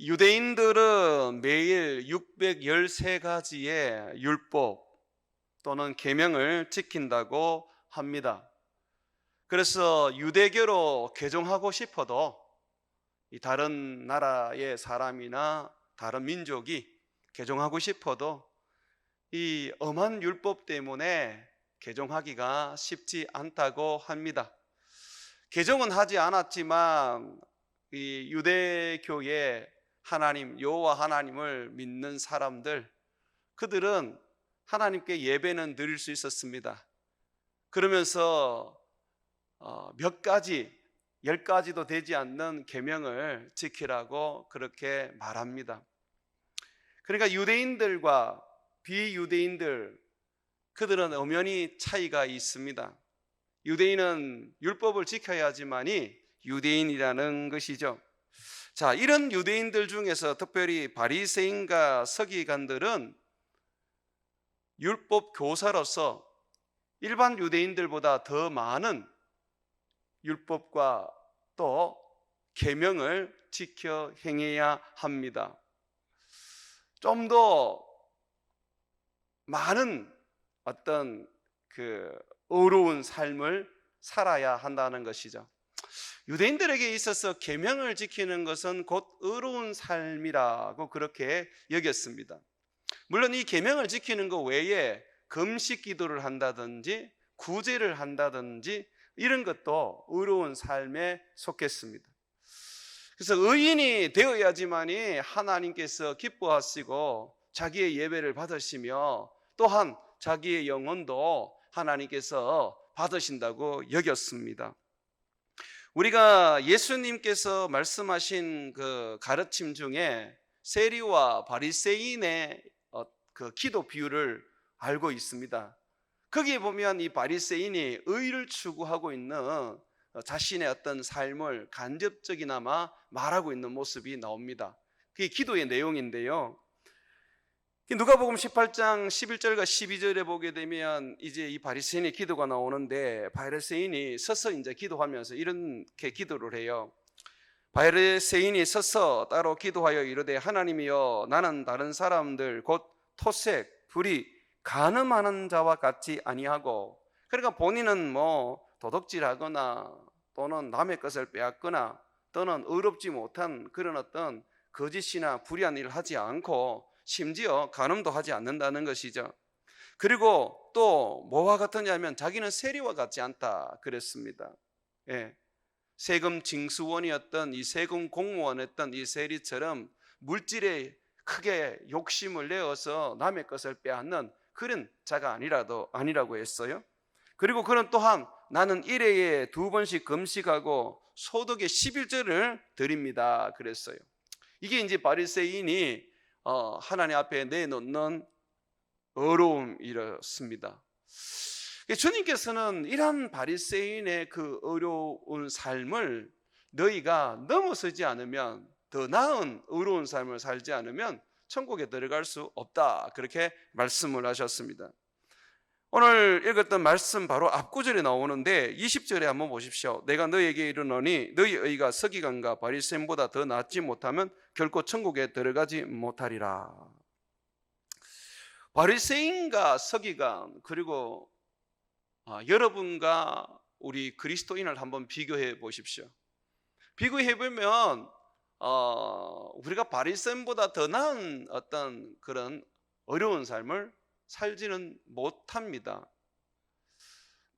유대인들은 매일 613가지의 율법 또는 계명을 지킨다고 합니다. 그래서 유대교로 개종하고 싶어도 이 다른 나라의 사람이나 다른 민족이 개종하고 싶어도 이 엄한 율법 때문에 개종하기가 쉽지 않다고 합니다. 개종은 하지 않았지만 이 유대교의 하나님 여호와 하나님을 믿는 사람들, 그들은 하나님께 예배는 드릴 수 있었습니다. 그러면서 몇 가지, 10가지도 되지 않는 계명을 지키라고 그렇게 말합니다. 그러니까 유대인들과 비유대인들, 그들은 엄연히 차이가 있습니다. 유대인은 율법을 지켜야 하지만이 유대인이라는 것이죠. 자, 이런 유대인들 중에서 특별히 바리새인과 서기관들은 율법 교사로서 일반 유대인들보다 더 많은 율법과 또 계명을 지켜 행해야 합니다. 좀 더 많은 어떤 의로운 삶을 살아야 한다는 것이죠. 유대인들에게 있어서 계명을 지키는 것은 곧 의로운 삶이라고 그렇게 여겼습니다. 물론 이 계명을 지키는 것 외에 금식 기도를 한다든지 구제를 한다든지 이런 것도 의로운 삶에 속했습니다. 그래서 의인이 되어야지만이 하나님께서 기뻐하시고 자기의 예배를 받으시며 또한 자기의 영혼도 하나님께서 받으신다고 여겼습니다. 우리가 예수님께서 말씀하신 그 가르침 중에 세리와 바리새인의 그 기도 비유를 알고 있습니다. 거기에 보면 이 바리새인이 의를 추구하고 있는 자신의 어떤 삶을 간접적이나마 말하고 있는 모습이 나옵니다. 그게 기도의 내용인데요. 누가복음 18장 11절과 12절에 보게 되면 이제 이 바리새인의 기도가 나오는데, 바리새인이 서서 이제 기도하면서 이렇게 기도를 해요. 바리새인이 서서 따로 기도하여 이르되 하나님이여, 나는 다른 사람들 곧 토색, 불의, 간음하는 자와 같이 아니하고, 그러니까 본인은 뭐 도둑질하거나 또는 남의 것을 빼앗거나 또는 의롭지 못한 그런 어떤 거짓이나 불의한 일을 하지 않고 심지어 간음도 하지 않는다는 것이죠. 그리고 또 뭐와 같으냐면 자기는 세리와 같지 않다 그랬습니다. 예. 세금 징수원이었던 이 세금 공무원이었던 이 세리처럼 물질에 크게 욕심을 내어서 남의 것을 빼앗는 그런 자가 아니라고 했어요. 그리고 그는 또한 나는 1회에 2번씩 금식하고 소득의 11조를 드립니다 그랬어요. 이게 이제 바리새인이 하나님 앞에 내놓는 어려움이었습니다. 주님께서는 이런 바리새인의 그 어려운 삶을 너희가 넘어서지 않으면, 더 나은 의로운 삶을 살지 않으면 천국에 들어갈 수 없다 그렇게 말씀을 하셨습니다. 오늘 읽었던 말씀 바로 앞구절에 나오는데 20절에 한번 보십시오. 내가 너희에게 이르노니 너희 의가 서기관과 바리새인보다 더 낫지 못하면 결코 천국에 들어가지 못하리라. 바리새인과 서기관, 그리고 여러분과 우리 그리스도인을 한번 비교해 보십시오. 비교해 보면 우리가 바리새인보다 더 나은 어떤 그런 어려운 삶을 살지는 못합니다.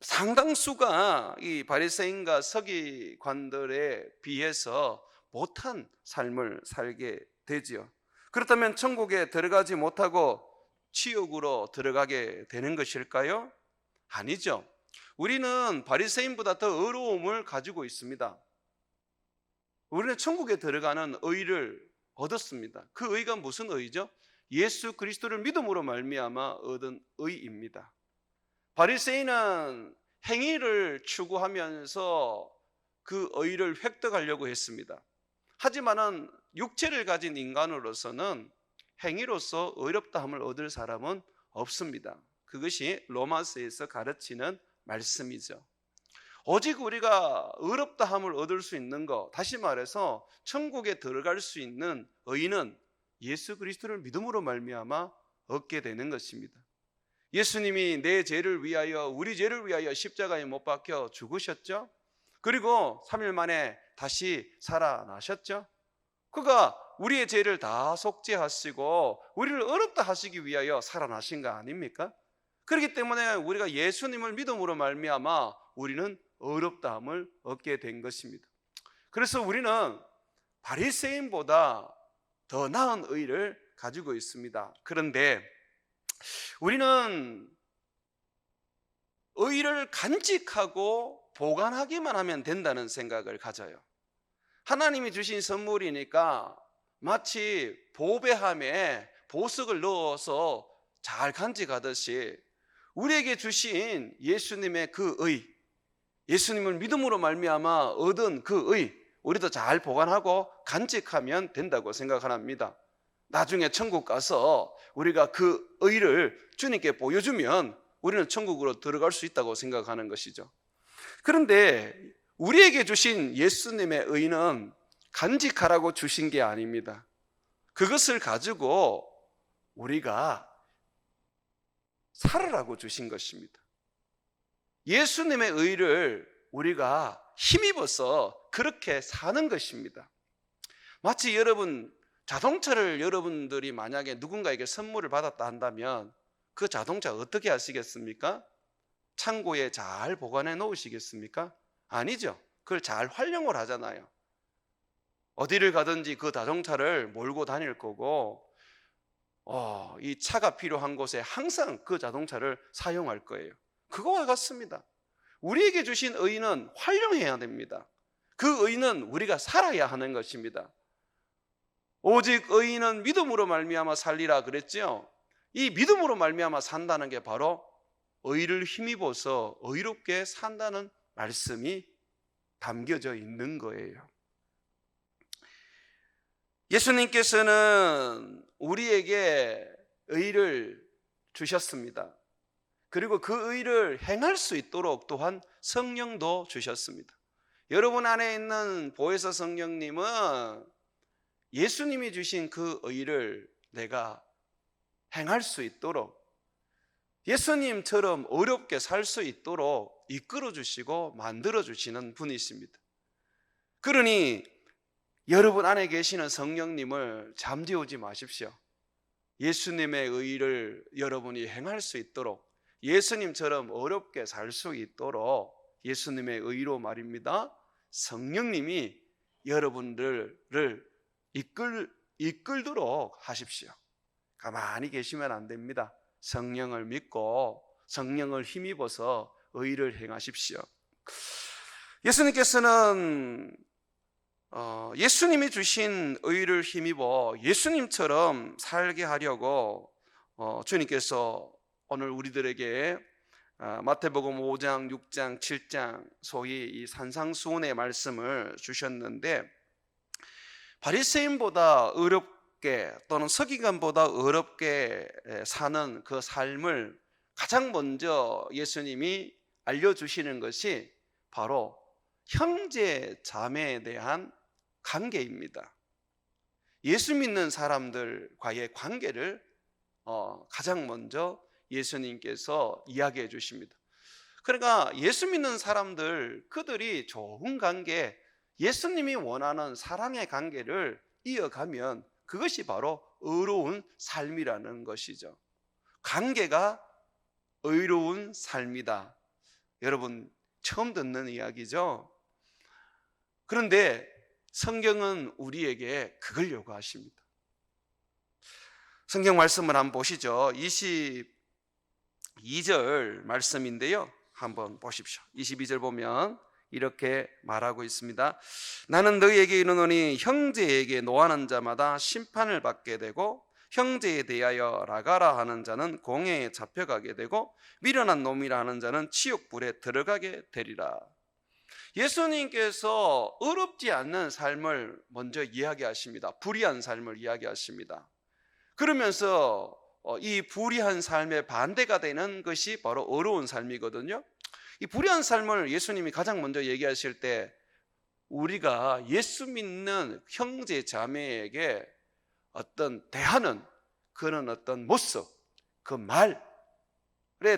상당수가 이 바리새인과 서기관들에 비해서 못한 삶을 살게 되지요. 그렇다면 천국에 들어가지 못하고 지옥으로 들어가게 되는 것일까요? 아니죠. 우리는 바리새인보다 더 의로움을 가지고 있습니다. 우리는 천국에 들어가는 의를 얻었습니다. 그 의가 무슨 의죠? 예수 그리스도를 믿음으로 말미암아 얻은 의입니다. 바리새인은 행위를 추구하면서 그 의를 획득하려고 했습니다. 하지만은 육체를 가진 인간으로서는 행위로서 의롭다함을 얻을 사람은 없습니다. 그것이 로마서에서 가르치는 말씀이죠. 오직 우리가 의롭다함을 얻을 수 있는 것, 다시 말해서 천국에 들어갈 수 있는 의는 예수 그리스도를 믿음으로 말미암아 얻게 되는 것입니다. 예수님이 내 죄를 위하여, 우리 죄를 위하여 십자가에 못 박혀 죽으셨죠. 그리고 3일 만에 다시 살아나셨죠. 그가 우리의 죄를 다 속죄하시고 우리를 의롭다 하시기 위하여 살아나신 거 아닙니까? 그렇기 때문에 우리가 예수님을 믿음으로 말미암아 우리는 의롭다함을 얻게 된 것입니다. 그래서 우리는 바리새인보다 더 나은 의를 가지고 있습니다. 그런데 우리는 의를 간직하고 보관하기만 하면 된다는 생각을 가져요. 하나님이 주신 선물이니까 마치 보배함에 보석을 넣어서 잘 간직하듯이 우리에게 주신 예수님의 그 의, 예수님을 믿음으로 말미암아 얻은 그 의, 우리도 잘 보관하고 간직하면 된다고 생각합니다. 나중에 천국 가서 우리가 그 의를 주님께 보여주면 우리는 천국으로 들어갈 수 있다고 생각하는 것이죠. 그런데 우리에게 주신 예수님의 의는 간직하라고 주신 게 아닙니다. 그것을 가지고 우리가 살으라고 주신 것입니다. 예수님의 의를 우리가 힘입어서 그렇게 사는 것입니다. 마치 여러분, 자동차를 여러분들이 만약에 누군가에게 선물을 받았다 한다면 그 자동차 어떻게 하시겠습니까? 창고에 잘 보관해 놓으시겠습니까? 아니죠. 그걸 잘 활용을 하잖아요. 어디를 가든지 그 자동차를 몰고 다닐 거고 이 차가 필요한 곳에 항상 그 자동차를 사용할 거예요. 그거와 같습니다. 우리에게 주신 의는 활용해야 됩니다. 그 의는 우리가 살아야 하는 것입니다. 오직 의인은 믿음으로 말미암아 살리라 그랬죠. 이 믿음으로 말미암아 산다는 게 바로 의를 힘입어서 의롭게 산다는 말씀이 담겨져 있는 거예요. 예수님께서는 우리에게 의를 주셨습니다. 그리고 그 의를 행할 수 있도록 또한 성령도 주셨습니다. 여러분 안에 있는 보혜사 성령님은 예수님이 주신 그 의를 내가 행할 수 있도록, 예수님처럼 어렵게 살 수 있도록 이끌어 주시고 만들어 주시는 분이십니다. 그러니 여러분 안에 계시는 성령님을 잠재우지 마십시오. 예수님의 의를 여러분이 행할 수 있도록, 예수님처럼 어렵게 살 수 있도록 예수님의 의로 말입니다, 성령님이 여러분들을 이끌도록 하십시오. 가만히 계시면 안 됩니다. 성령을 믿고 성령을 힘입어서 의를 행하십시오. 예수님께서는 예수님이 주신 의를 힘입어 예수님처럼 살게 하려고 주님께서 오늘 우리들에게 마태복음 5장, 6장, 7장 소위 이 산상수훈의 말씀을 주셨는데, 바리새인보다 어렵게 또는 서기관보다 어렵게 사는 그 삶을 가장 먼저 예수님이 알려주시는 것이 바로 형제 자매에 대한 관계입니다. 예수 믿는 사람들과의 관계를 가장 먼저 예수님께서 이야기해 주십니다. 그러니까 예수 믿는 사람들, 그들이 좋은 관계, 예수님이 원하는 사랑의 관계를 이어가면 그것이 바로 의로운 삶이라는 것이죠. 관계가 의로운 삶이다. 여러분 처음 듣는 이야기죠. 그런데 성경은 우리에게 그걸 요구하십니다. 성경 말씀을 한번 보시죠. 22절 말씀인데요, 한번 보십시오. 22절 보면 이렇게 말하고 있습니다. 나는 너희에게 이르노니 형제에게 노하는 자마다 심판을 받게 되고 형제에 대하여 라가라 하는 자는 공회에 잡혀가게 되고 미련한 놈이라 하는 자는 지옥불에 들어가게 되리라. 예수님께서 어렵지 않는 삶을 먼저 이야기하십니다. 불의한 삶을 이야기하십니다. 그러면서 이 불의한 삶의 반대가 되는 것이 바로 어려운 삶이거든요. 이 불의한 삶을 예수님이 가장 먼저 얘기하실 때 우리가 예수 믿는 형제 자매에게 어떤 대하는 그런 어떤 모습, 그 말에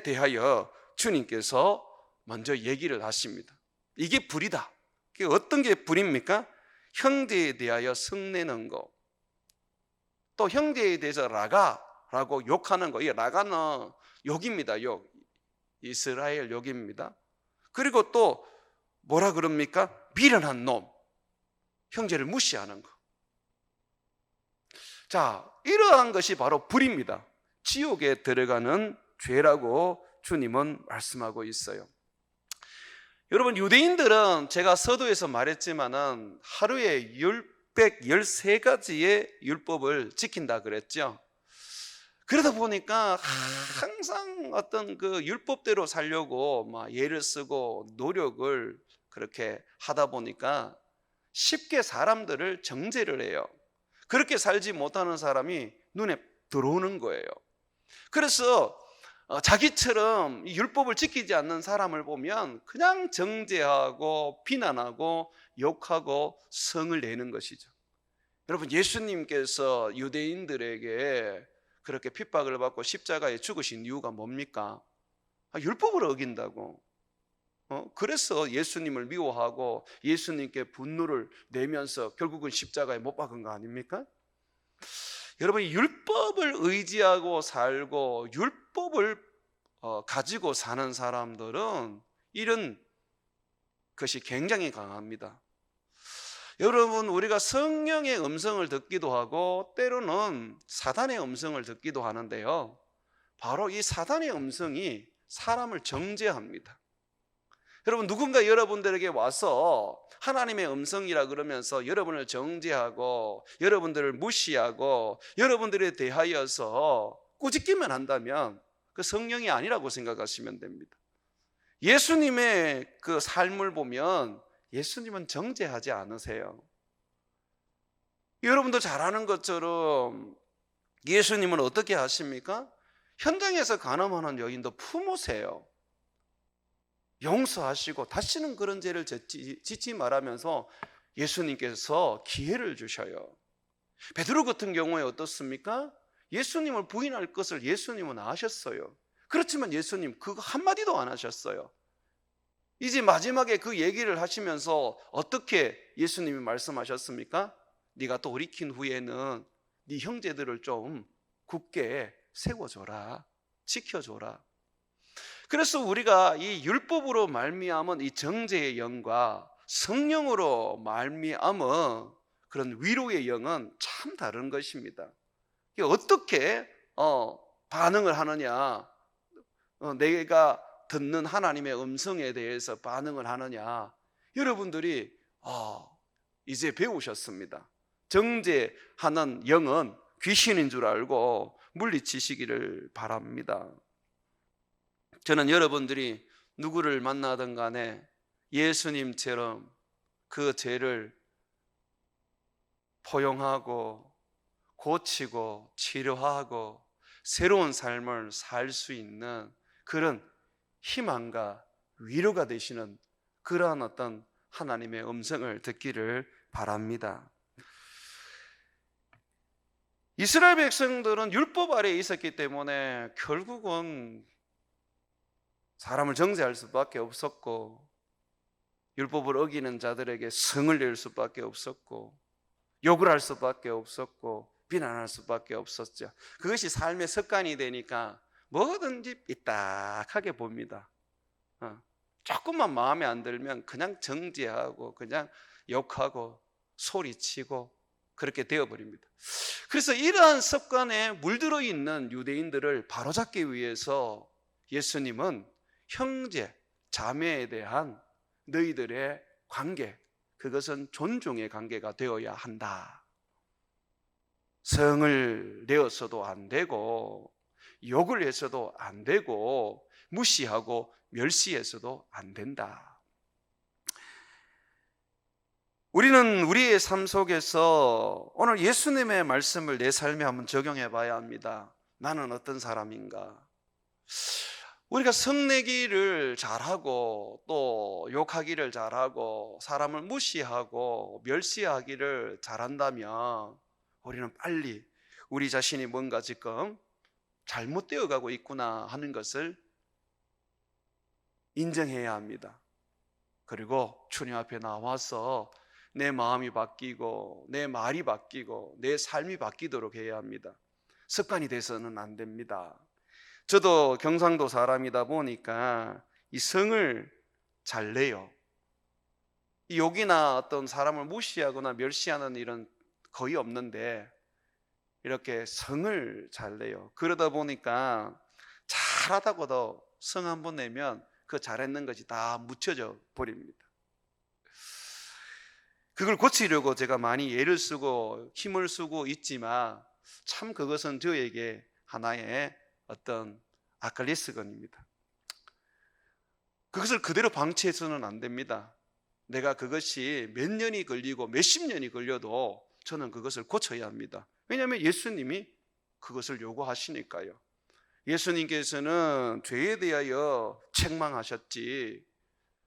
대하여 주님께서 먼저 얘기를 하십니다. 이게 불이다. 그게 어떤 게 불입니까? 형제에 대하여 성내는 거, 또 형제에 대해서 라가라고 욕하는 거. 이 라가는 욕입니다. 욕. 이스라엘 욕입니다. 그리고 또 뭐라 그럽니까? 미련한 놈, 형제를 무시하는 거. 자, 이러한 것이 바로 불입니다. 지옥에 들어가는 죄라고 주님은 말씀하고 있어요. 여러분, 유대인들은 제가 서두에서 말했지만은 하루에 613가지의 율법을 지킨다 그랬죠. 그러다 보니까 항상 어떤 그 율법대로 살려고 막 예를 쓰고 노력을 그렇게 하다 보니까 쉽게 사람들을 정죄를 해요. 그렇게 살지 못하는 사람이 눈에 들어오는 거예요. 그래서 자기처럼 율법을 지키지 않는 사람을 보면 그냥 정죄하고 비난하고 욕하고 성을 내는 것이죠. 여러분, 예수님께서 유대인들에게 그렇게 핍박을 받고 십자가에 죽으신 이유가 뭡니까? 율법을 어긴다고. 그래서 예수님을 미워하고 예수님께 분노를 내면서 결국은 십자가에 못 박은 거 아닙니까? 여러분, 율법을 의지하고 살고 율법을 가지고 사는 사람들은 이런 것이 굉장히 강합니다. 여러분, 우리가 성령의 음성을 듣기도 하고 때로는 사단의 음성을 듣기도 하는데요, 바로 이 사단의 음성이 사람을 정죄합니다. 여러분, 누군가 여러분들에게 와서 하나님의 음성이라 그러면서 여러분을 정죄하고 여러분들을 무시하고 여러분들에 대하여서 꾸짖기만 한다면 그 성령이 아니라고 생각하시면 됩니다. 예수님의 그 삶을 보면 예수님은 정죄하지 않으세요. 여러분도 잘 아는 것처럼 예수님은 어떻게 하십니까? 현장에서 간음하는 여인도 품으세요. 용서하시고 다시는 그런 죄를 짓지 말하면서 예수님께서 기회를 주셔요. 베드로 같은 경우에 어떻습니까? 예수님을 부인할 것을 예수님은 아셨어요. 그렇지만 예수님 그거 한마디도 안 하셨어요. 이제 마지막에 그 얘기를 하시면서 어떻게 예수님이 말씀하셨습니까? 네가 돌이킨 후에는 네 형제들을 좀 굳게 세워줘라, 지켜줘라. 그래서 우리가 이 율법으로 말미암은 이 정죄의 영과 성령으로 말미암은 그런 위로의 영은 참 다른 것입니다. 어떻게 반응을 하느냐, 내가 듣는 하나님의 음성에 대해서 반응을 하느냐, 여러분들이 이제 배우셨습니다. 정죄하는 영은 귀신인 줄 알고 물리치시기를 바랍니다. 저는 여러분들이 누구를 만나든 간에 예수님처럼 그 죄를 포용하고 고치고 치료하고 새로운 삶을 살 수 있는 그런 희망과 위로가 되시는 그러한 어떤 하나님의 음성을 듣기를 바랍니다. 이스라엘 백성들은 율법 아래에 있었기 때문에 결국은 사람을 정죄할 수밖에 없었고 율법을 어기는 자들에게 성을 낼 수밖에 없었고 욕을 할 수밖에 없었고 비난할 수밖에 없었죠. 그것이 삶의 습관이 되니까 뭐든지 삐딱하게 봅니다. 조금만 마음에 안 들면 그냥 정죄하고 그냥 욕하고 소리치고 그렇게 되어버립니다. 그래서 이러한 습관에 물들어 있는 유대인들을 바로잡기 위해서 예수님은 형제, 자매에 대한 너희들의 관계, 그것은 존중의 관계가 되어야 한다. 성을 내어서도 안 되고 욕을 해서도 안 되고 무시하고 멸시해서도 안 된다. 우리는 우리의 삶 속에서 오늘 예수님의 말씀을 내 삶에 한번 적용해 봐야 합니다. 나는 어떤 사람인가? 우리가 성내기를 잘하고 또 욕하기를 잘하고 사람을 무시하고 멸시하기를 잘한다면 우리는 빨리 우리 자신이 뭔가 지금 잘못되어 가고 있구나 하는 것을 인정해야 합니다. 그리고 주님 앞에 나와서 내 마음이 바뀌고 내 말이 바뀌고 내 삶이 바뀌도록 해야 합니다. 습관이 돼서는 안 됩니다. 저도 경상도 사람이다 보니까 이 성을 잘 내요. 이 욕이나 어떤 사람을 무시하거나 멸시하는 일은 거의 없는데 이렇게 성을 잘 내요. 그러다 보니까 잘하다고도 성 한번 내면 그 잘했는 것이 다 묻혀져 버립니다. 그걸 고치려고 제가 많이 애를 쓰고 힘을 쓰고 있지만 참 그것은 저에게 하나의 어떤 아킬레스건입니다. 그것을 그대로 방치해서는 안 됩니다. 내가 그것이 몇 년이 걸리고 몇십 년이 걸려도 저는 그것을 고쳐야 합니다. 왜냐하면 예수님이 그것을 요구하시니까요. 예수님께서는 죄에 대하여 책망하셨지,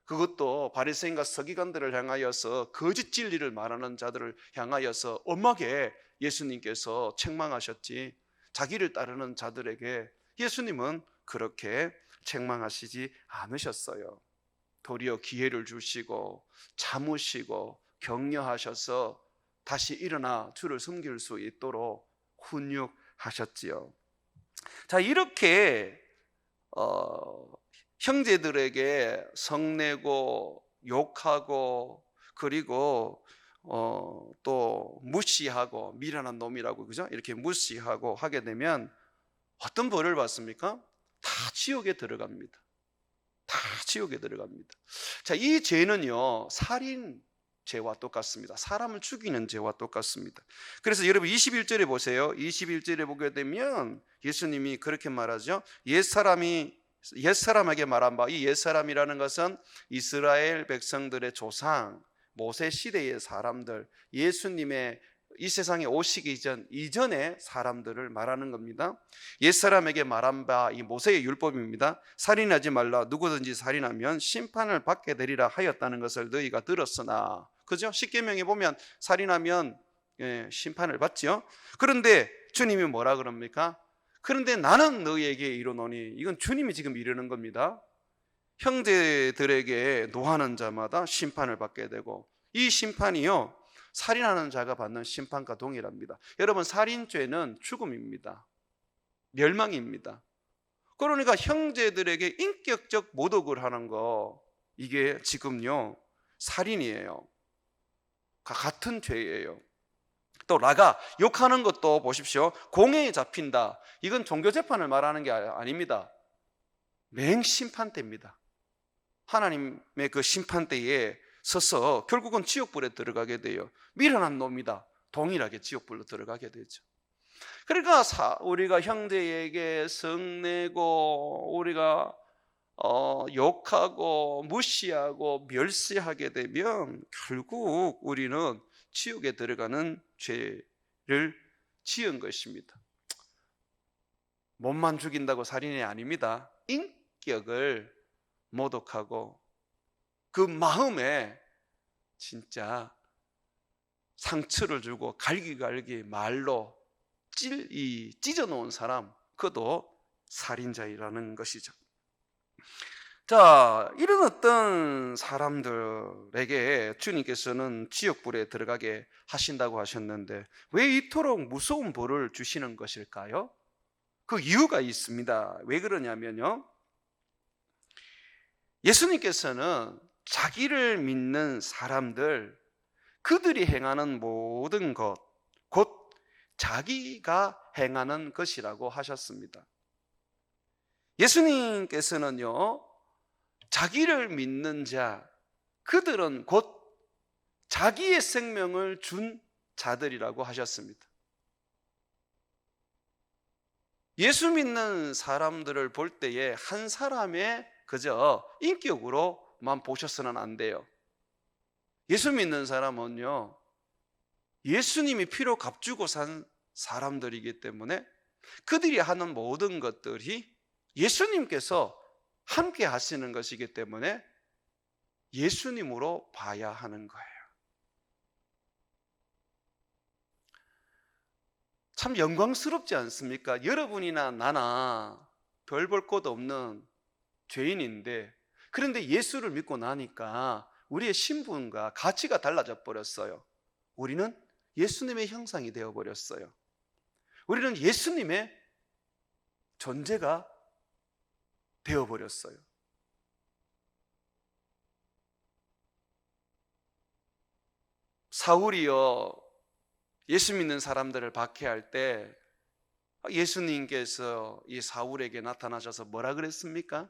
그것도 바리새인과 서기관들을 향하여서 거짓 진리를 말하는 자들을 향하여서 엄하게 예수님께서 책망하셨지, 자기를 따르는 자들에게 예수님은 그렇게 책망하시지 않으셨어요. 도리어 기회를 주시고 참으시고 격려하셔서 다시 일어나 주를 섬길 수 있도록 훈육하셨지요. 자, 이렇게 형제들에게 성내고 욕하고 그리고 또 무시하고 미련한 놈이라고, 그죠? 이렇게 무시하고 하게 되면 어떤 벌을 받습니까? 다 지옥에 들어갑니다. 다 지옥에 들어갑니다. 자, 이 죄는요, 살인 죄와 똑같습니다. 사람을 죽이는 죄와 똑같습니다. 그래서 여러분 21절에 보세요. 21절에 보게 되면 예수님이 그렇게 말하죠. 옛사람에게 말한 바, 이 옛사람이라는 것은 이스라엘 백성들의 조상, 모세 시대의 사람들, 예수님의 이 세상에 오시기 이전의 사람들을 말하는 겁니다. 옛사람에게 말한 바, 이 모세의 율법입니다. 살인하지 말라. 누구든지 살인하면 심판을 받게 되리라 하였다는 것을 너희가 들었으나, 그죠? 십계명에 보면 살인하면 심판을 받죠. 그런데 주님이 뭐라 그럽니까? 그런데 나는 너희에게 이르노니, 이건 주님이 지금 이르는 겁니다. 형제들에게 노하는 자마다 심판을 받게 되고, 이 심판이요, 살인하는 자가 받는 심판과 동일합니다. 여러분, 살인죄는 죽음입니다. 멸망입니다. 그러니까 형제들에게 인격적 모독을 하는 거, 이게 지금요 살인이에요. 같은 죄예요. 또 라가, 욕하는 것도 보십시오. 공회에 잡힌다. 이건 종교재판을 말하는 게 아닙니다. 맹심판대입니다. 하나님의 그 심판대에 서서 결국은 지옥불에 들어가게 돼요. 미련한 놈이다. 동일하게 지옥불로 들어가게 되죠. 그러니까 우리가 형제에게 성내고 우리가 욕하고 무시하고 멸시하게 되면 결국 우리는 지옥에 들어가는 죄를 지은 것입니다. 몸만 죽인다고 살인이 아닙니다. 인격을 모독하고 그 마음에 진짜 상처를 주고 갈기갈기 말로 찢어놓은 사람, 그도 살인자이라는 것이죠. 자, 이런 어떤 사람들에게 주님께서는 지옥불에 들어가게 하신다고 하셨는데 왜 이토록 무서운 벌을 주시는 것일까요? 그 이유가 있습니다. 왜 그러냐면요, 예수님께서는 자기를 믿는 사람들, 그들이 행하는 모든 것, 곧 자기가 행하는 것이라고 하셨습니다. 예수님께서는요, 자기를 믿는 자, 그들은 곧 자기의 생명을 준 자들이라고 하셨습니다. 예수 믿는 사람들을 볼 때에 한 사람의 그저 인격으로만 보셔서는 안 돼요. 예수 믿는 사람은요, 예수님이 피로 값주고 산 사람들이기 때문에 그들이 하는 모든 것들이 예수님께서 함께 하시는 것이기 때문에 예수님으로 봐야 하는 거예요. 참 영광스럽지 않습니까? 여러분이나 나나 별 볼 것 없는 죄인인데, 그런데 예수를 믿고 나니까 우리의 신분과 가치가 달라져 버렸어요. 우리는 예수님의 형상이 되어 버렸어요. 우리는 예수님의 존재가 되어 버렸어요. 사울이요, 예수 믿는 사람들을 박해할 때 예수님께서 이 사울에게 나타나셔서 뭐라 그랬습니까?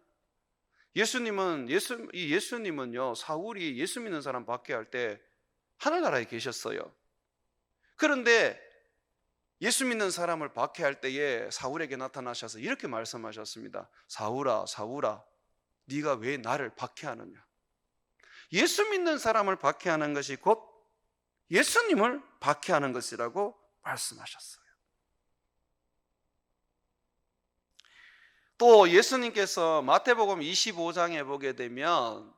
예수님은요, 사울이 예수 믿는 사람 박해할 때 하늘나라에 계셨어요. 그런데 예수 믿는 사람을 박해할 때에 사울에게 나타나셔서 이렇게 말씀하셨습니다. 사울아, 사울아, 네가 왜 나를 박해하느냐? 예수 믿는 사람을 박해하는 것이 곧 예수님을 박해하는 것이라고 말씀하셨어요. 또 예수님께서 마태복음 25장에 보게 되면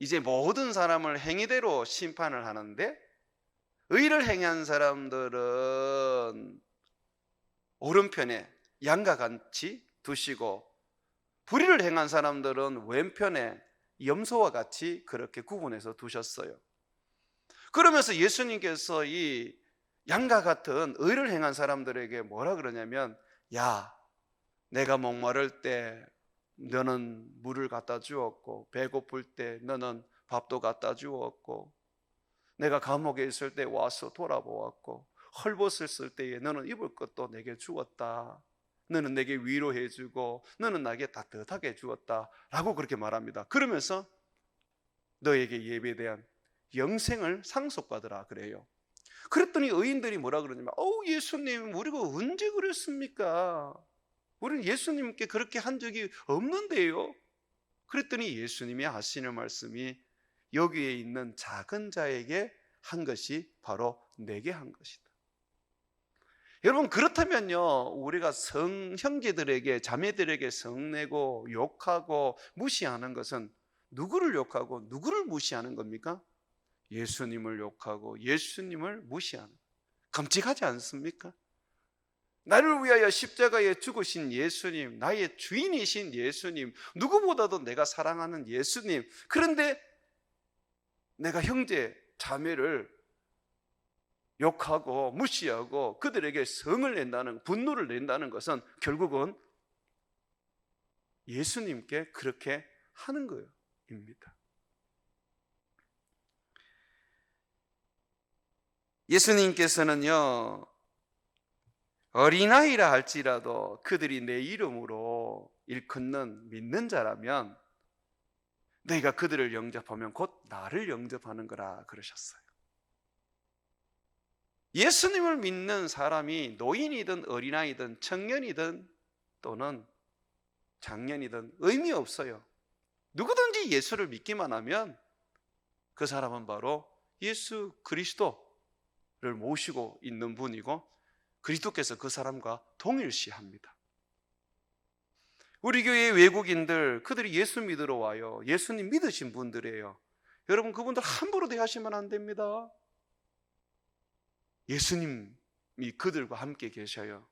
이제 모든 사람을 행위대로 심판을 하는데, 의를 행한 사람들은 오른편에 양과 같이 두시고, 불의를 행한 사람들은 왼편에 염소와 같이 그렇게 구분해서 두셨어요. 그러면서 예수님께서 이 양과 같은 의를 행한 사람들에게 뭐라 그러냐면, 야, 내가 목마를 때 너는 물을 갖다 주었고, 배고플 때 너는 밥도 갖다 주었고, 내가 감옥에 있을 때 와서 돌아보았고, 헐벗었을 때에 너는 입을 것도 내게 주었다. 너는 내게 위로해 주고 너는 나에게 따뜻하게 주었다 라고 그렇게 말합니다. 그러면서 너에게 예배대한 영생을 상속받으라 그래요. 그랬더니 의인들이 뭐라 그러냐면, 예수님, 우리가 언제 그랬습니까? 우리는 예수님께 그렇게 한 적이 없는데요. 그랬더니 예수님이 하시는 말씀이, 여기에 있는 작은 자에게 한 것이 바로 내게 한 것이다. 여러분, 그렇다면요, 우리가 형제들에게, 자매들에게 성내고 욕하고 무시하는 것은 누구를 욕하고 누구를 무시하는 겁니까? 예수님을 욕하고 예수님을 무시하는, 끔찍하지 않습니까? 나를 위하여 십자가에 죽으신 예수님, 나의 주인이신 예수님, 누구보다도 내가 사랑하는 예수님, 그런데 내가 형제, 자매를 욕하고 무시하고 그들에게 성을 낸다는, 분노를 낸다는 것은 결국은 예수님께 그렇게 하는 거입니다. 예수님께서는요, 어린아이라 할지라도 그들이 내 이름으로 일컫는 믿는 자라면 너희가 그들을 영접하면 곧 나를 영접하는 거라 그러셨어요. 예수님을 믿는 사람이 노인이든 어린아이든 청년이든 또는 장년이든 의미 없어요. 누구든지 예수를 믿기만 하면 그 사람은 바로 예수 그리스도를 모시고 있는 분이고, 그리스도께서 그 사람과 동일시합니다. 우리 교회 외국인들, 그들이 예수 믿으러 와요. 예수님 믿으신 분들이에요. 여러분, 그분들 함부로 대하시면 안 됩니다. 예수님이 그들과 함께 계셔요.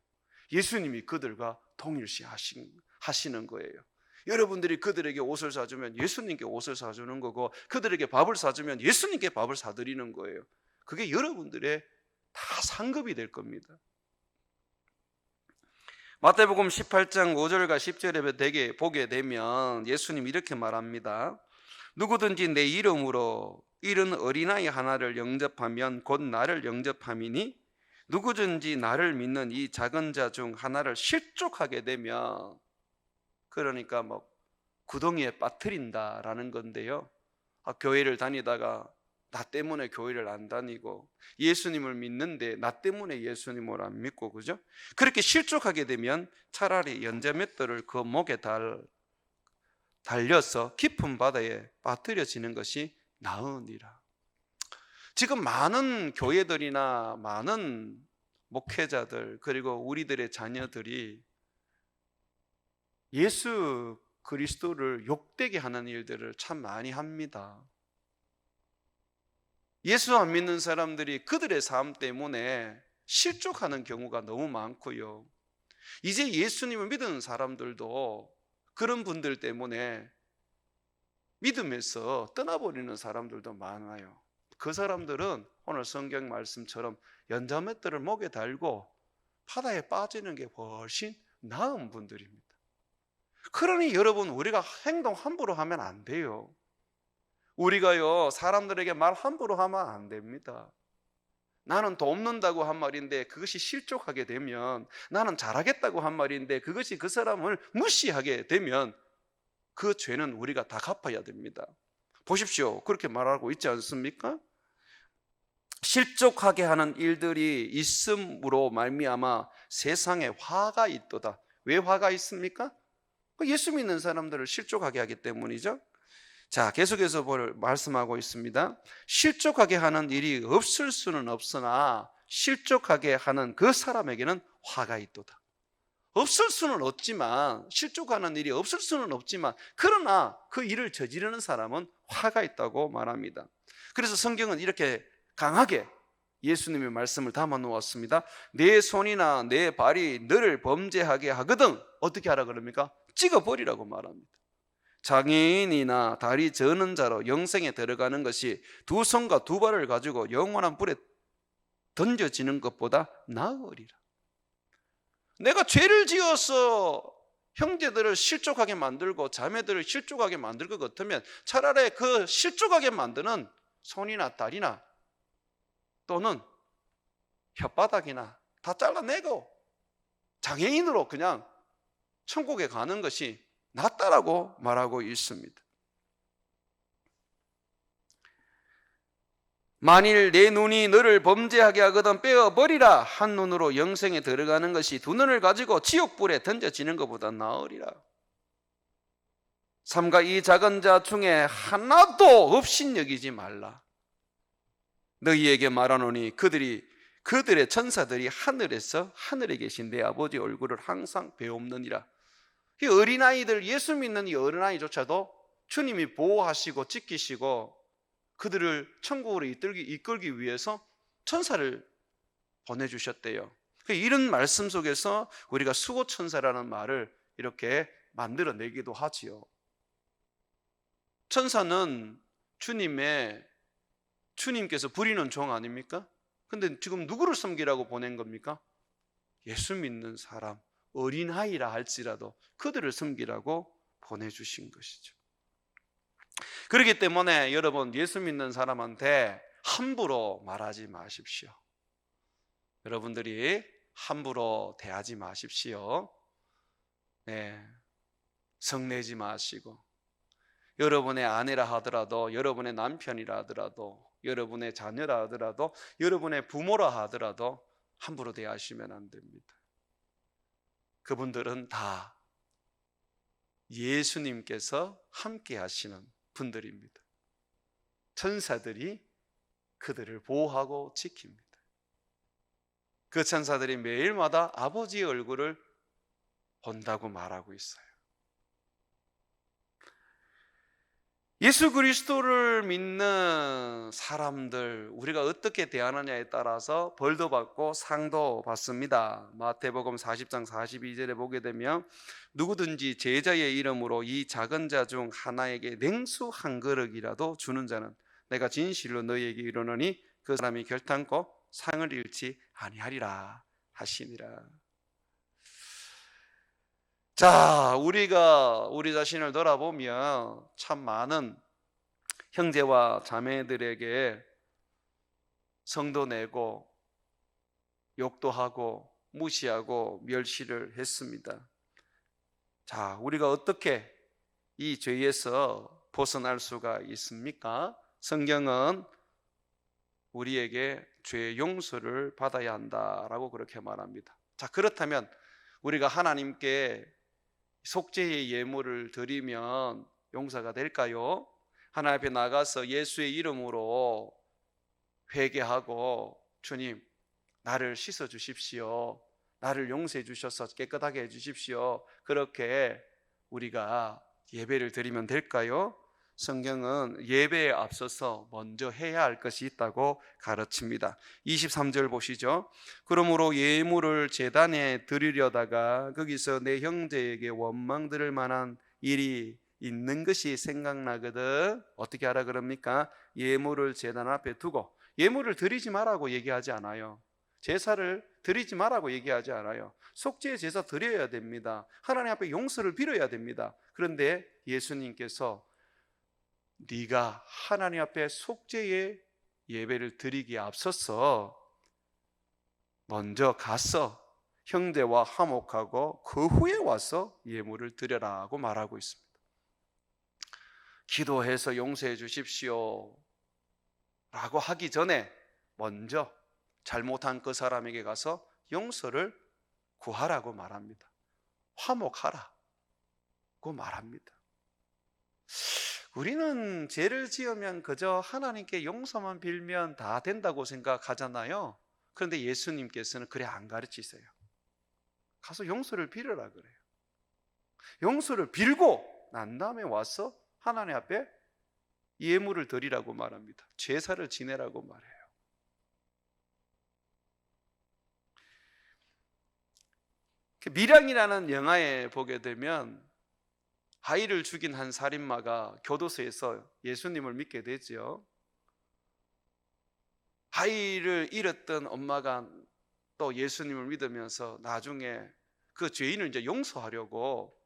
예수님이 그들과 동일시 하시는 거예요. 여러분들이 그들에게 옷을 사주면 예수님께 옷을 사주는 거고, 그들에게 밥을 사주면 예수님께 밥을 사드리는 거예요. 그게 여러분들의 다 상급이 될 겁니다. 마태복음 18장 5절과 10절에 되게 보게 되면 예수님 이렇게 말합니다. 누구든지 내 이름으로 이른 어린아이 하나를 영접하면 곧 나를 영접함이니, 누구든지 나를 믿는 이 작은 자 중 하나를 실족하게 되면, 그러니까 구덩이에 빠뜨린다라는 건데요, 교회를 다니다가 나 때문에 교회를 안 다니고 예수님을 믿는데 나 때문에 예수님을 안 믿고, 그죠? 그렇게 실족하게 되면 차라리 연자맷돌을 그 목에 달려서 깊은 바다에 빠뜨려지는 것이 나으니라. 지금 많은 교회들이나 많은 목회자들, 그리고 우리들의 자녀들이 예수 그리스도를 욕되게 하는 일들을 참 많이 합니다. 예수 안 믿는 사람들이 그들의 삶 때문에 실족하는 경우가 너무 많고요. 이제 예수님을 믿는 사람들도 그런 분들 때문에 믿음에서 떠나버리는 사람들도 많아요. 그 사람들은 오늘 성경 말씀처럼 연자맷들을 목에 달고 바다에 빠지는 게 훨씬 나은 분들입니다. 그러니 여러분, 우리가 행동 함부로 하면 안 돼요. 우리가요, 사람들에게 말 함부로 하면 안 됩니다. 나는 돕는다고 한 말인데 그것이 실족하게 되면, 나는 잘하겠다고 한 말인데 그것이 그 사람을 무시하게 되면 그 죄는 우리가 다 갚아야 됩니다. 보십시오, 그렇게 말하고 있지 않습니까? 실족하게 하는 일들이 있음으로 말미암아 세상에 화가 있도다. 왜 화가 있습니까? 예수 믿는 사람들을 실족하게 하기 때문이죠. 자, 계속해서 말씀하고 있습니다. 실족하게 하는 일이 없을 수는 없으나 실족하게 하는 그 사람에게는 화가 있도다. 없을 수는 없지만, 실족하는 일이 없을 수는 없지만, 그러나 그 일을 저지르는 사람은 화가 있다고 말합니다. 그래서 성경은 이렇게 강하게 예수님의 말씀을 담아 놓았습니다. 내 손이나 내 발이 너를 범죄하게 하거든 어떻게 하라 그럽니까? 찍어버리라고 말합니다. 장애인이나 다리 저는 자로 영생에 들어가는 것이 두 손과 두 발을 가지고 영원한 불에 던져지는 것보다 나으리라. 내가 죄를 지어서 형제들을 실족하게 만들고 자매들을 실족하게 만들 것 같으면 차라리 그 실족하게 만드는 손이나 다리나 또는 혓바닥이나 다 잘라내고 장애인으로 그냥 천국에 가는 것이 낫다라고 말하고 있습니다. 만일 내 눈이 너를 범죄하게 하거든 빼어버리라. 한 눈으로 영생에 들어가는 것이 두 눈을 가지고 지옥불에 던져지는 것보다 나으리라. 삼가 이 작은 자 중에 하나도 업신여기지 말라. 너희에게 말하노니 그들의 천사들이 하늘에 계신 내 아버지 얼굴을 항상 배옵느니라. 이 어린아이들, 예수 믿는 이 어린아이조차도 주님이 보호하시고 지키시고 그들을 천국으로 이끌기 위해서 천사를 보내주셨대요. 이런 말씀 속에서 우리가 수호천사라는 말을 이렇게 만들어내기도 하지요. 천사는 주님께서 부리는 종 아닙니까? 근데 지금 누구를 섬기라고 보낸 겁니까? 예수 믿는 사람, 어린아이라 할지라도 그들을 섬기라고 보내주신 것이죠. 그렇기 때문에 여러분, 예수 믿는 사람한테 함부로 말하지 마십시오. 여러분들이 함부로 대하지 마십시오. 네, 성내지 마시고, 여러분의 아내라 하더라도, 여러분의 남편이라 하더라도, 여러분의 자녀라 하더라도, 여러분의 부모라 하더라도 함부로 대하시면 안 됩니다. 그분들은 다 예수님께서 함께 하시는 분들입니다. 천사들이 그들을 보호하고 지킵니다. 그 천사들이 매일마다 아버지의 얼굴을 본다고 말하고 있어요. 예수 그리스도를 믿는 사람들, 우리가 어떻게 대하느냐에 따라서 벌도 받고 상도 받습니다. 마태복음 40장 42절에 보게 되면 누구든지 제자의 이름으로 이 작은 자 중 하나에게 냉수 한 그릇이라도 주는 자는 내가 진실로 너희에게 이르노니 그 사람이 결탄코 상을 잃지 아니하리라 하시니라. 자, 우리가 우리 자신을 돌아보면 참 많은 형제와 자매들에게 성도 내고 욕도 하고 무시하고 멸시를 했습니다. 자, 우리가 어떻게 이 죄에서 벗어날 수가 있습니까? 성경은 우리에게 죄의 용서를 받아야 한다라고 그렇게 말합니다. 자, 그렇다면 우리가 하나님께 속죄의 예물을 드리면 용서가 될까요? 하나님 앞에 나가서 예수의 이름으로 회개하고 주님, 나를 씻어 주십시오. 나를 용서해 주셔서 깨끗하게 해 주십시오. 그렇게 우리가 예배를 드리면 될까요? 성경은 예배에 앞서서 먼저 해야 할 것이 있다고 가르칩니다. 23절 보시죠. 그러므로 예물을 제단에 드리려다가 거기서 내 형제에게 원망 들을 만한 일이 있는 것이 생각나거든 어떻게 하라 그럽니까? 예물을 제단 앞에 두고, 예물을 드리지 말라고 얘기하지 않아요. 제사를 드리지 말라고 얘기하지 않아요. 속죄의 제사 드려야 됩니다. 하나님 앞에 용서를 빌어야 됩니다. 그런데 예수님께서 네가 하나님 앞에 속죄의 예배를 드리기에 앞서서 먼저 가서 형제와 화목하고 그 후에 와서 예물을 드려라고 말하고 있습니다. 기도해서 용서해 주십시오 라고 하기 전에 먼저 잘못한 그 사람에게 가서 용서를 구하라고 말합니다. 화목하라고 말합니다. 우리는 죄를 지으면 그저 하나님께 용서만 빌면 다 된다고 생각하잖아요. 그런데 예수님께서는 그래 안 가르치세요. 가서 용서를 빌으라 그래요. 용서를 빌고 난 다음에 와서 하나님 앞에 예물을 드리라고 말합니다. 제사를 지내라고 말해요. 밀양이라는 영화에 보게 되면 아이를 죽인 한 살인마가 교도소에서 예수님을 믿게 되죠. 아이를 잃었던 엄마가 또 예수님을 믿으면서 나중에 그 죄인을 이제 용서하려고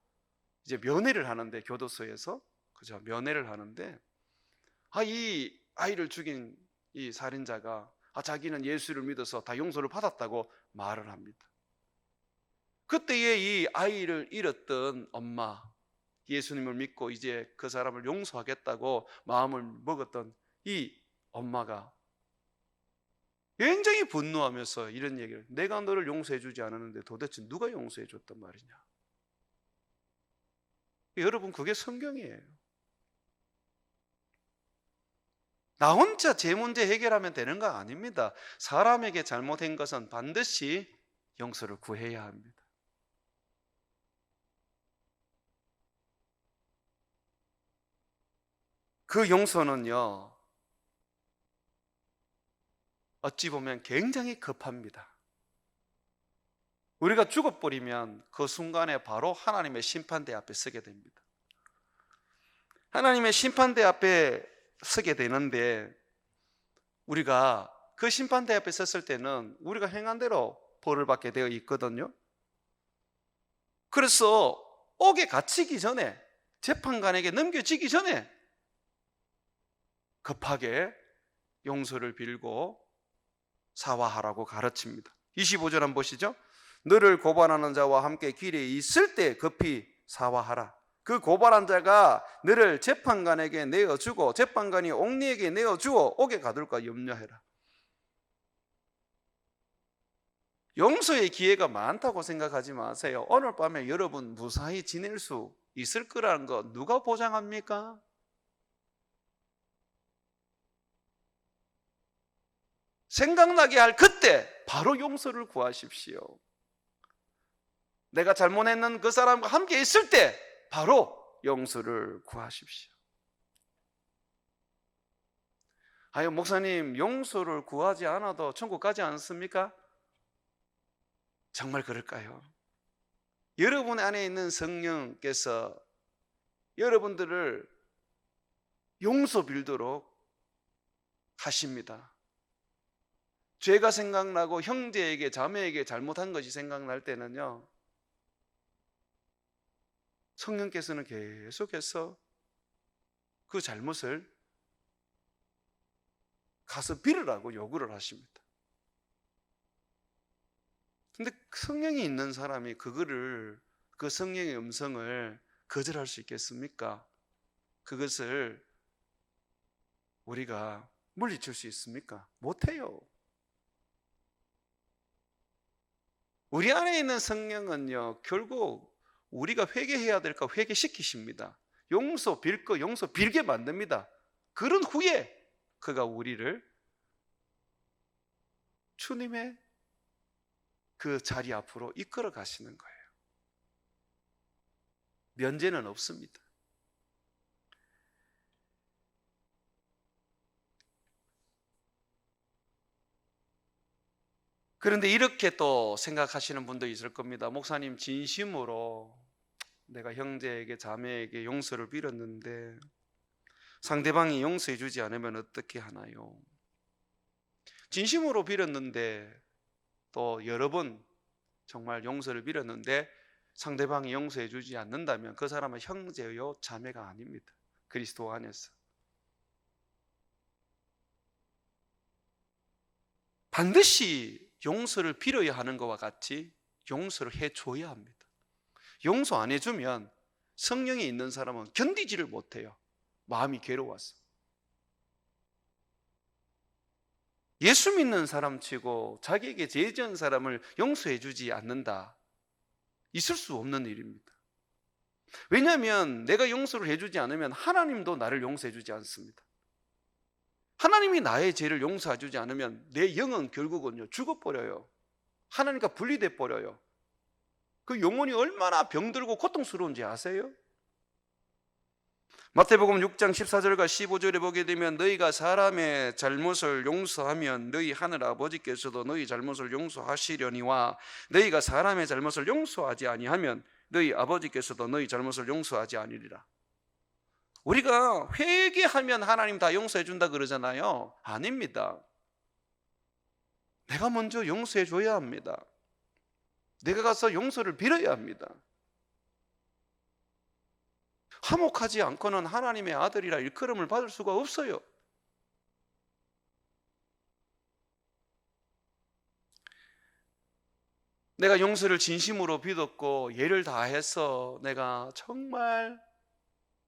이제 면회를 하는데, 교도소에서 그죠, 면회를 하는데 이 아이를 죽인 이 살인자가 자기는 예수를 믿어서 다 용서를 받았다고 말을 합니다. 그때에 이 아이를 잃었던 엄마, 예수님을 믿고 이제 그 사람을 용서하겠다고 마음을 먹었던 이 엄마가 굉장히 분노하면서 이런 얘기를, 내가 너를 용서해 주지 않았는데 도대체 누가 용서해 줬단 말이냐. 여러분, 그게 성경이에요. 나 혼자 제 문제 해결하면 되는 거 아닙니다. 사람에게 잘못한 것은 반드시 용서를 구해야 합니다. 그 용서는요, 어찌 보면 굉장히 급합니다. 우리가 죽어버리면 그 순간에 바로 하나님의 심판대 앞에 서게 됩니다. 하나님의 심판대 앞에 서게 되는데, 우리가 그 심판대 앞에 섰을 때는 우리가 행한 대로 벌을 받게 되어 있거든요. 그래서 옥에 갇히기 전에, 재판관에게 넘겨지기 전에 급하게 용서를 빌고 사과하라고 가르칩니다. 25절 한번 보시죠. 너를 고발하는 자와 함께 길에 있을 때 급히 사과하라. 그 고발한 자가 너를 재판관에게 내어주고 재판관이 옥리에게 내어주어 옥에 가둘까 염려해라. 용서의 기회가 많다고 생각하지 마세요. 오늘 밤에 여러분 무사히 지낼 수 있을 거라는 거 누가 보장합니까? 생각나게 할 그때 바로 용서를 구하십시오. 내가 잘못했는 그 사람과 함께 있을 때 바로 용서를 구하십시오. 아유, 목사님, 용서를 구하지 않아도 천국 가지 않습니까? 정말 그럴까요? 여러분 안에 있는 성령께서 여러분들을 용서 빌도록 하십니다. 죄가 생각나고 형제에게 자매에게 잘못한 것이 생각날 때는요, 성령께서는 계속해서 그 잘못을 가서 빌으라고 요구를 하십니다. 근데 성령이 있는 사람이 그 성령의 음성을 거절할 수 있겠습니까? 그것을 우리가 물리칠 수 있습니까? 못해요. 우리 안에 있는 성령은요, 결국 우리가 회개해야 될 거 회개시키십니다. 용서 빌 거 용서 빌게 만듭니다. 그런 후에 그가 우리를 주님의 그 자리 앞으로 이끌어 가시는 거예요. 면제는 없습니다. 그런데 이렇게 또 생각하시는 분도 있을 겁니다. 목사님, 진심으로 내가 형제에게 자매에게 용서를 빌었는데 상대방이 용서해 주지 않으면 어떻게 하나요? 진심으로 빌었는데 또 여러 번 정말 용서를 빌었는데 상대방이 용서해 주지 않는다면 그 사람은 형제요 자매가 아닙니다. 그리스도 안에서 반드시 용서를 빌어야 하는 것과 같이 용서를 해줘야 합니다. 용서 안 해주면 성령이 있는 사람은 견디지를 못해요. 마음이 괴로워서. 예수 믿는 사람치고 자기에게 죄 지은 사람을 용서해 주지 않는다, 있을 수 없는 일입니다. 왜냐하면 내가 용서를 해주지 않으면 하나님도 나를 용서해 주지 않습니다. 하나님이 나의 죄를 용서해 주지 않으면 내 영은 결국은요 죽어버려요. 하나님과 분리돼 버려요. 그 영혼이 얼마나 병들고 고통스러운지 아세요? 마태복음 6장 14절과 15절에 보게 되면 너희가 사람의 잘못을 용서하면 너희 하늘 아버지께서도 너희 잘못을 용서하시려니와 너희가 사람의 잘못을 용서하지 아니하면 너희 아버지께서도 너희 잘못을 용서하지 아니리라. 우리가 회개하면 하나님 다 용서해 준다 그러잖아요. 아닙니다. 내가 먼저 용서해 줘야 합니다. 내가 가서 용서를 빌어야 합니다. 화목하지 않고는 하나님의 아들이라 일컬음을 받을 수가 없어요. 내가 용서를 진심으로 빌었고 예를 다해서 내가 정말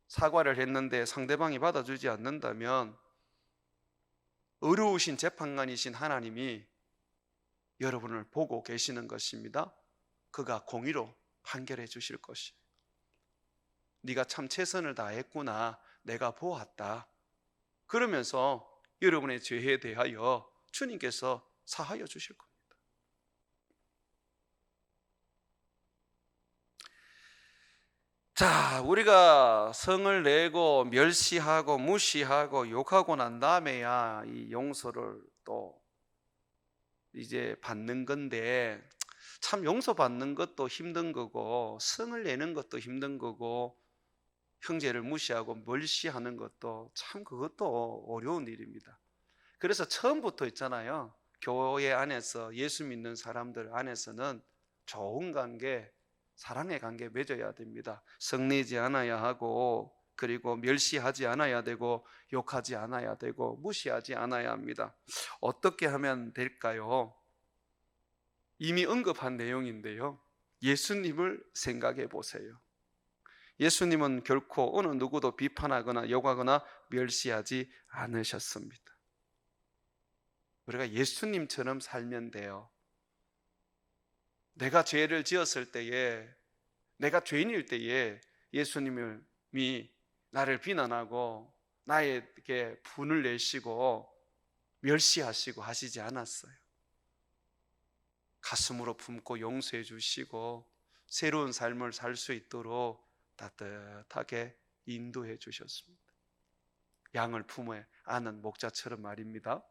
사과를 했는데 상대방이 받아주지 않는다면 어려우신 재판관이신 하나님이 여러분을 보고 계시는 것입니다. 그가 공의로 판결해 주실 것이에요. 네가 참 최선을 다했구나, 내가 보았다, 그러면서 여러분의 죄에 대하여 주님께서 사하여 주실 겁니다. 자, 우리가 성을 내고 멸시하고 무시하고 욕하고 난 다음에야 이 용서를 또 이제 받는 건데, 참 용서받는 것도 힘든 거고 성을 내는 것도 힘든 거고 형제를 무시하고 멸시하는 것도 참 그것도 어려운 일입니다. 그래서 처음부터 있잖아요, 교회 안에서 예수 믿는 사람들 안에서는 좋은 관계, 사랑의 관계 맺어야 됩니다. 성내지 않아야 하고, 그리고 멸시하지 않아야 되고, 욕하지 않아야 되고, 무시하지 않아야 합니다. 어떻게 하면 될까요? 이미 언급한 내용인데요, 예수님을 생각해 보세요. 예수님은 결코 어느 누구도 비판하거나 욕하거나 멸시하지 않으셨습니다. 우리가 예수님처럼 살면 돼요. 내가 죄를 지었을 때에, 내가 죄인일 때에 예수님이 나를 비난하고 나에게 분을 내시고 멸시하시고 하시지 않았어요. 가슴으로 품고 용서해 주시고 새로운 삶을 살 수 있도록 따뜻하게 인도해 주셨습니다. 양을 품에 안은 목자처럼 말입니다.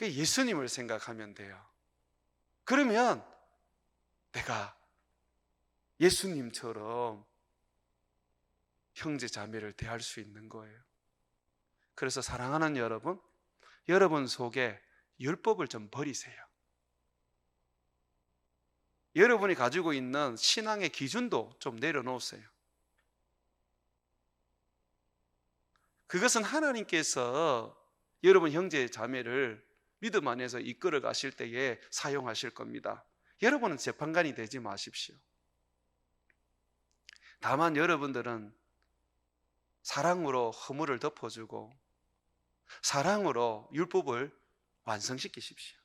예수님을 생각하면 돼요. 그러면 내가 예수님처럼 형제 자매를 대할 수 있는 거예요. 그래서 사랑하는 여러분, 여러분 속에 율법을 좀 버리세요. 여러분이 가지고 있는 신앙의 기준도 좀 내려놓으세요. 그것은 하나님께서 여러분 형제 자매를 믿음 안에서 이끌어 가실 때에 사용하실 겁니다. 여러분은 재판관이 되지 마십시오. 다만 여러분들은 사랑으로 허물을 덮어주고 사랑으로 율법을 완성시키십시오.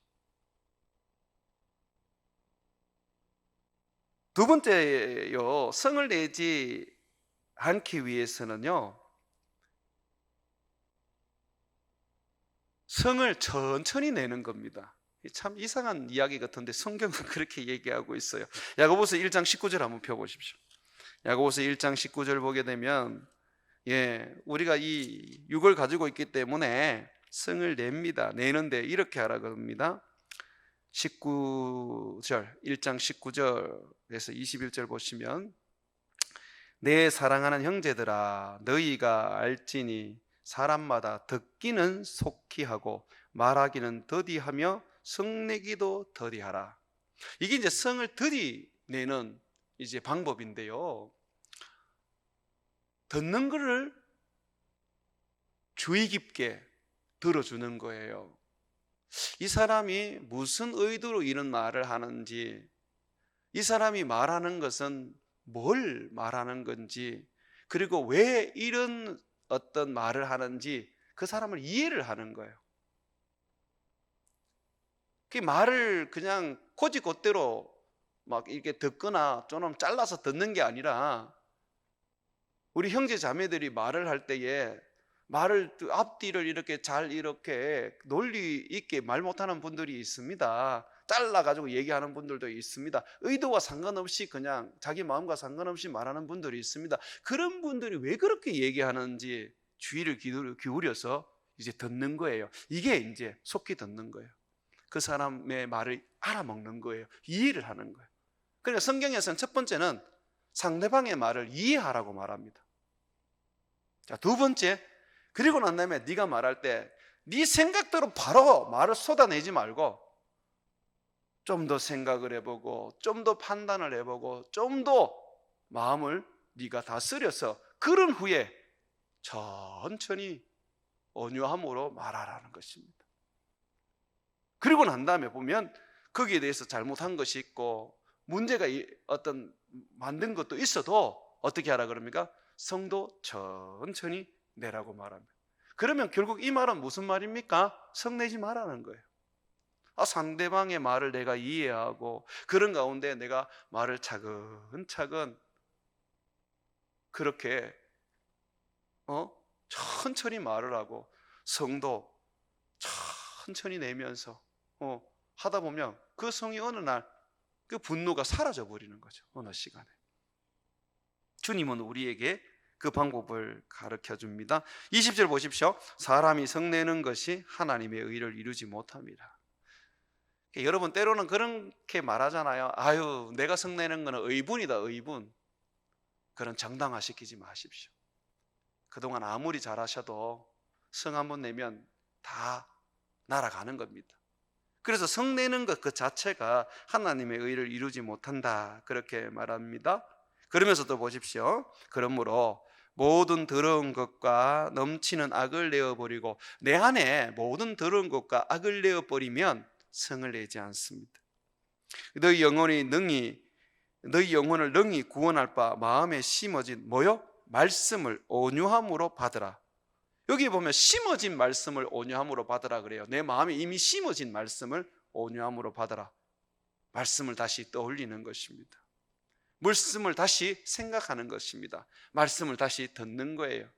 두 번째요, 성을 내지 않기 위해서는요, 성을 천천히 내는 겁니다. 참 이상한 이야기 같은데 성경은 그렇게 얘기하고 있어요. 야고보서 1장 19절 한번 펴보십시오. 야고보서 1장 19절 보게 되면, 우리가 이 육을 가지고 있기 때문에 성을 냅니다. 내는데 이렇게 하라고 합니다. 19절, 1장 19절에서 21절 보시면 내 사랑하는 형제들아 너희가 알지니 사람마다 듣기는 속히 하고 말하기는 더디하며 성내기도 더디하라. 이게 이제 성을 더디내는 이제 방법인데요. 듣는 것을 주의 깊게 들어주는 거예요. 이 사람이 무슨 의도로 이런 말을 하는지, 이 사람이 말하는 것은 뭘 말하는 건지, 그리고 왜 이런 어떤 말을 하는지 그 사람을 이해를 하는 거예요. 그 말을 그냥 곧이곧대로 막 이렇게 듣거나 좀 잘라서 듣는 게 아니라, 우리 형제 자매들이 말을 할 때에 말을 앞뒤를 이렇게 잘 이렇게 논리 있게 말 못하는 분들이 있습니다. 잘라가지고 얘기하는 분들도 있습니다. 의도와 상관없이 그냥 자기 마음과 상관없이 말하는 분들이 있습니다. 그런 분들이 왜 그렇게 얘기하는지 주의를 기울여서 이제 듣는 거예요. 이게 이제 속히 듣는 거예요. 그 사람의 말을 알아먹는 거예요. 이해를 하는 거예요. 그러니까 성경에서는 첫 번째는 상대방의 말을 이해하라고 말합니다. 자, 두 번째, 그리고 난 다음에 네가 말할 때 네 생각대로 바로 말을 쏟아내지 말고 좀 더 생각을 해보고 좀 더 판단을 해보고 좀 더 마음을 네가 다스려서 그런 후에 천천히 온유함으로 말하라는 것입니다. 그리고 난 다음에 보면 거기에 대해서 잘못한 것이 있고 문제가 어떤 만든 것도 있어도 어떻게 하라 그럽니까? 성도 천천히 내라고 말합니다. 그러면 결국 이 말은 무슨 말입니까? 성내지 말라는 거예요. 상대방의 말을 내가 이해하고 그런 가운데 내가 말을 차근차근 그렇게 천천히 말을 하고 성도 천천히 내면서 하다 보면 그 성이 어느 날 그 분노가 사라져 버리는 거죠. 어느 시간에. 주님은 우리에게 그 방법을 가르쳐 줍니다. 20절 보십시오. 사람이 성내는 것이 하나님의 의를 이루지 못합니다. 여러분 때로는 그렇게 말하잖아요. 아유, 내가 성내는 것은 의분이다, 의분. 그런 정당화시키지 마십시오. 그동안 아무리 잘하셔도 성 한번 내면 다 날아가는 겁니다. 그래서 성내는 것 그 자체가 하나님의 의를 이루지 못한다, 그렇게 말합니다. 그러면서도 보십시오. 그러므로 모든 더러운 것과 넘치는 악을 내어버리고, 내 안에 모든 더러운 것과 악을 내어버리면 성을 내지 않습니다. 너희 영혼을 능히 구원할 바 마음에 심어진 뭐요? 말씀을 온유함으로 받으라. 여기 보면 심어진 말씀을 온유함으로 받으라 그래요. 내 마음에 이미 심어진 말씀을 온유함으로 받으라. 말씀을 다시 떠올리는 것입니다. 말씀을 다시 생각하는 것입니다. 말씀을 다시 듣는 거예요.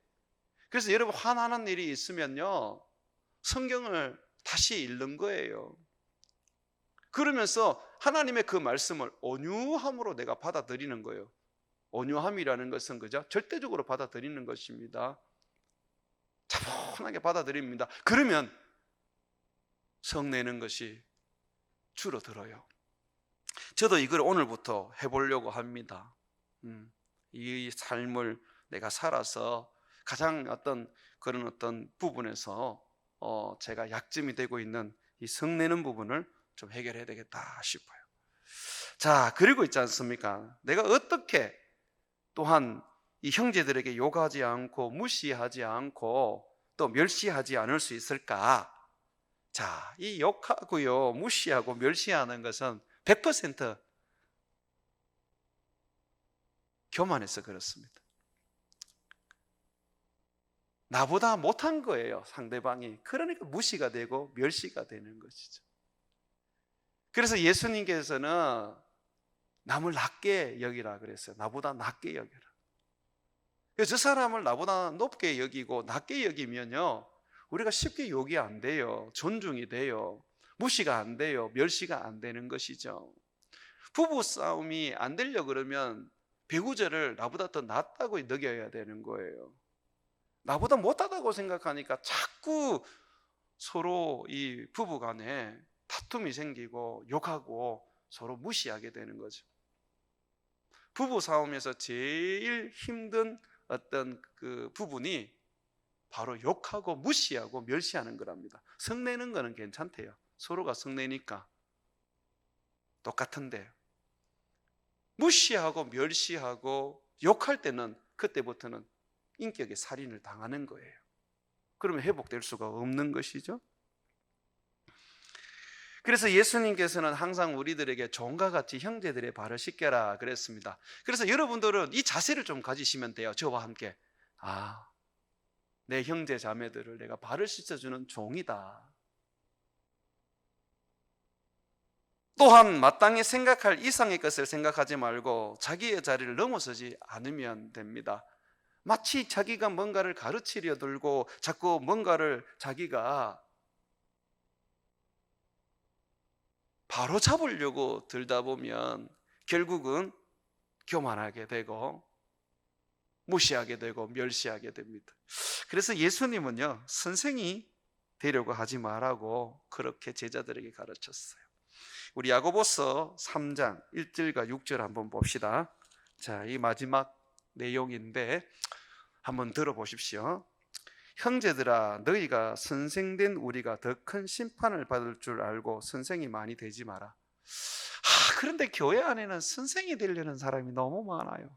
그래서 여러분 화나는 일이 있으면요, 성경을 다시 읽는 거예요. 그러면서 하나님의 그 말씀을 온유함으로 내가 받아들이는 거예요. 온유함이라는 것은 그죠? 절대적으로 받아들이는 것입니다. 차분하게 받아들입니다. 그러면 성내는 것이 줄어들어요. 저도 이걸 오늘부터 해보려고 합니다. 이 삶을 내가 살아서 가장 그런 어떤 부분에서 제가 약점이 되고 있는 이 성내는 부분을 좀 해결해야 되겠다 싶어요. 자, 그리고 있지 않습니까? 내가 어떻게 또한 이 형제들에게 욕하지 않고 무시하지 않고 또 멸시하지 않을 수 있을까? 자, 이 욕하고요, 무시하고 멸시하는 것은 100% 교만해서 그렇습니다. 나보다 못한 거예요, 상대방이. 그러니까 무시가 되고 멸시가 되는 것이죠. 그래서 예수님께서는 남을 낮게 여기라 그랬어요. 나보다 낮게 여기라. 그래서 저 사람을 나보다 높게 여기고 낮게 여기면요, 우리가 쉽게 욕이 안 돼요. 존중이 돼요. 무시가 안 돼요. 멸시가 안 되는 것이죠. 부부 싸움이 안 되려고 그러면 배우자를 나보다 더 낫다고 여겨야 되는 거예요. 나보다 못하다고 생각하니까 자꾸 서로 이 부부 간에 다툼이 생기고 욕하고 서로 무시하게 되는 거죠. 부부 싸움에서 제일 힘든 어떤 그 부분이 바로 욕하고 무시하고 멸시하는 거랍니다. 성내는 거는 괜찮대요. 서로가 성내니까 똑같은데, 무시하고 멸시하고 욕할 때는 그때부터는 인격의 살인을 당하는 거예요. 그러면 회복될 수가 없는 것이죠. 그래서 예수님께서는 항상 우리들에게 종과 같이 형제들의 발을 씻겨라 그랬습니다. 그래서 여러분들은 이 자세를 좀 가지시면 돼요. 저와 함께. 내 형제 자매들을 내가 발을 씻어주는 종이다. 또한 마땅히 생각할 이상의 것을 생각하지 말고 자기의 자리를 넘어서지 않으면 됩니다. 마치 자기가 뭔가를 가르치려 들고 자꾸 뭔가를 자기가 바로 잡으려고 들다 보면 결국은 교만하게 되고 무시하게 되고 멸시하게 됩니다. 그래서 예수님은요, 선생이 되려고 하지 말라고 그렇게 제자들에게 가르쳤어요. 우리 야고보서 3장 1절과 6절 한번 봅시다. 자, 이 마지막 내용인데 한번 들어보십시오. 형제들아, 너희가 선생된 우리가 더 큰 심판을 받을 줄 알고 선생이 많이 되지 마라. 그런데 교회 안에는 선생이 되려는 사람이 너무 많아요.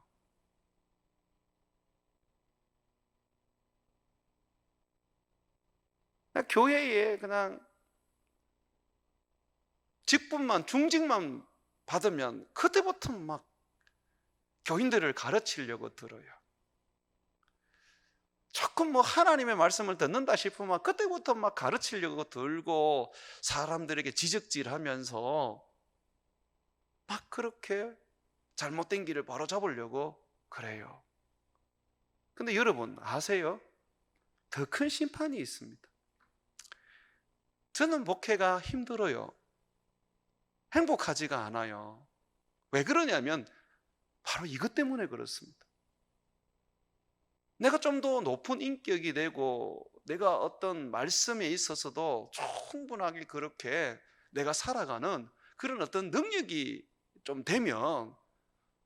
교회에 그냥 직분만, 중직만 받으면 그때부터 막 교인들을 가르치려고 들어요. 조금 하나님의 말씀을 듣는다 싶으면 그때부터 막 가르치려고 들고 사람들에게 지적질하면서 막 그렇게 잘못된 길을 바로 잡으려고 그래요. 근데 여러분 아세요? 더 큰 심판이 있습니다. 저는 목회가 힘들어요. 행복하지가 않아요. 왜 그러냐면 바로 이것 때문에 그렇습니다. 내가 좀 더 높은 인격이 되고 내가 어떤 말씀에 있어서도 충분하게 그렇게 내가 살아가는 그런 어떤 능력이 좀 되면